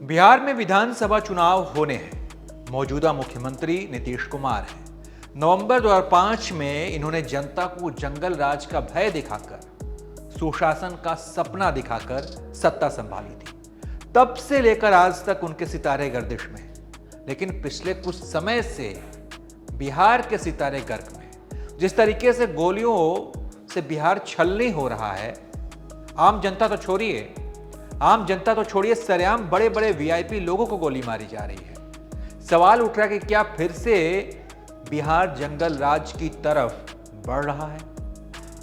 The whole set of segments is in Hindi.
बिहार में विधानसभा चुनाव होने हैं। मौजूदा मुख्यमंत्री नीतीश कुमार हैं। नवंबर 2005 में इन्होंने जनता को जंगल राज का भय दिखाकर, सुशासन का सपना दिखाकर सत्ता संभाली थी। तब से लेकर आज तक उनके सितारे गर्दिश में हैं। लेकिन पिछले कुछ समय से बिहार के सितारे गर्क में। जिस तरीके से गोलियों से बिहार छलनी हो रहा है, आम जनता तो छोड़िए सरेआम बड़े बड़े वीआईपी लोगों को गोली मारी जा रही है। सवाल उठ रहा है कि क्या फिर से बिहार जंगल राज की तरफ बढ़ रहा है।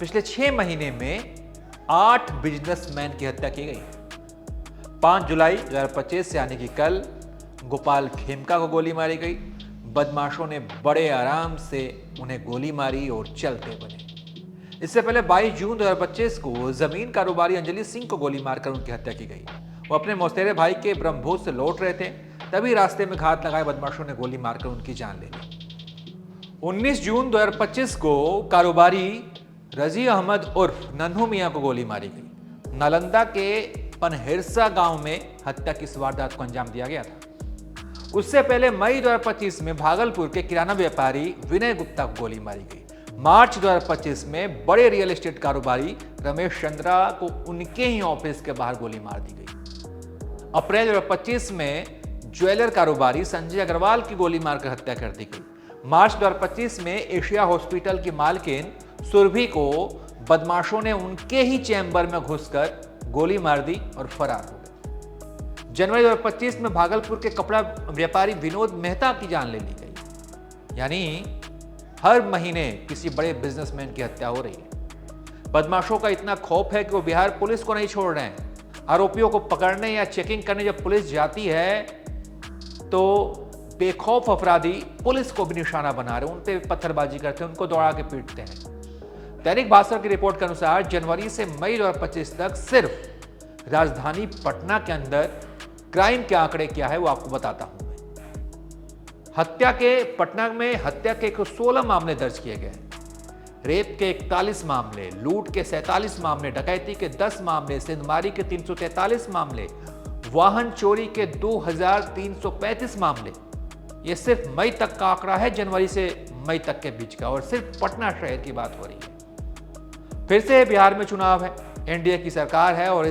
पिछले 6 महीने में 8 बिजनेसमैन की हत्या की गई। 5 जुलाई 2025 से यानी कि कल गोपाल खेमका को गोली मारी गई। बदमाशों ने बड़े आराम से उन्हें गोली मारी और चलते बने। इससे पहले 22 जून 2025 को जमीन कारोबारी अंजलि सिंह को गोली मारकर उनकी हत्या की गई। वो अपने मौसेरे भाई के ब्रह्मभोज से लौट रहे थे, तभी रास्ते में घात लगाए बदमाशों ने गोली मारकर उनकी जान ले ली। 19 जून 2025 को कारोबारी रजी अहमद उर्फ नन्हू मियां को गोली मारी गई। नालंदा के पनहेरसा गांव में हत्या की इस वारदात को अंजाम दिया गया था। उससे पहले मई 2025 में भागलपुर के किराना व्यापारी विनय गुप्ता को गोली मारी गई। मार्च 2025 में बड़े रियल एस्टेट कारोबारी रमेश चंद्रा को उनके ही ऑफिस के बाहर गोली मार दी गई। अप्रैल 2025 में ज्वेलर कारोबारी संजय अग्रवाल की गोली मारकर हत्या कर दी गई। मार्च 2025 में एशिया हॉस्पिटल की मालकिन सुरभि को बदमाशों ने उनके ही चैम्बर में घुसकर गोली मार दी और फरार हो गए। जनवरी 2025 में भागलपुर के कपड़ा व्यापारी विनोद मेहता की जान ले ली गई। यानी हर महीने किसी बड़े बिजनेसमैन की हत्या हो रही है। बदमाशों का इतना खौफ है कि वो बिहार पुलिस को नहीं छोड़ रहे हैं। आरोपियों को पकड़ने या चेकिंग करने जब पुलिस जाती है तो बेखौफ अपराधी पुलिस को भी निशाना बना रहे, उन पे पत्थरबाजी करते हैं, उनको दौड़ा के पीटते हैं। दैनिक भास्कर की रिपोर्ट के अनुसार जनवरी से मई 2025 तक सिर्फ राजधानी पटना के अंदर क्राइम के आंकड़े क्या है वो आपको बताता हूं। पटना में हत्या के 116 मामले दर्ज किए गए। रेप के 41 मामले, लूट के 47 मामले, डकैती के 10 मामले, सिंधमारी के 343 मामले, वाहन चोरी के 2335 मामले। यह सिर्फ मई तक का आंकड़ा है, जनवरी से मई तक के बीच का, और सिर्फ पटना शहर की बात हो रही है। फिर से बिहार में चुनाव है, एनडीए की सरकार है और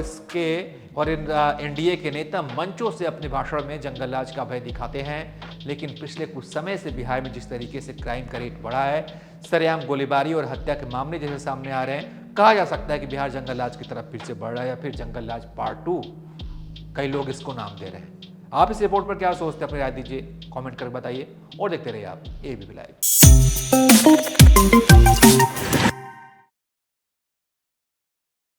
एनडीए के नेता मंचों से अपने भाषण में जंगल राज का भय दिखाते हैं। लेकिन पिछले कुछ समय से बिहार में जिस तरीके से क्राइम का रेट बढ़ा है, सरेआम गोलीबारी और हत्या के मामले जैसे सामने आ रहे हैं, कहा जा सकता है कि बिहार जंगल राज की तरफ फिर से बढ़ रहा है या फिर जंगल राज पार्ट 2 कई लोग इसको नाम दे रहे हैं। आप इस रिपोर्ट पर क्या सोचते हैं, अपनी राय दीजिए, कमेंट कर बताइए और देखते रहिए आप एबीपी लाइव।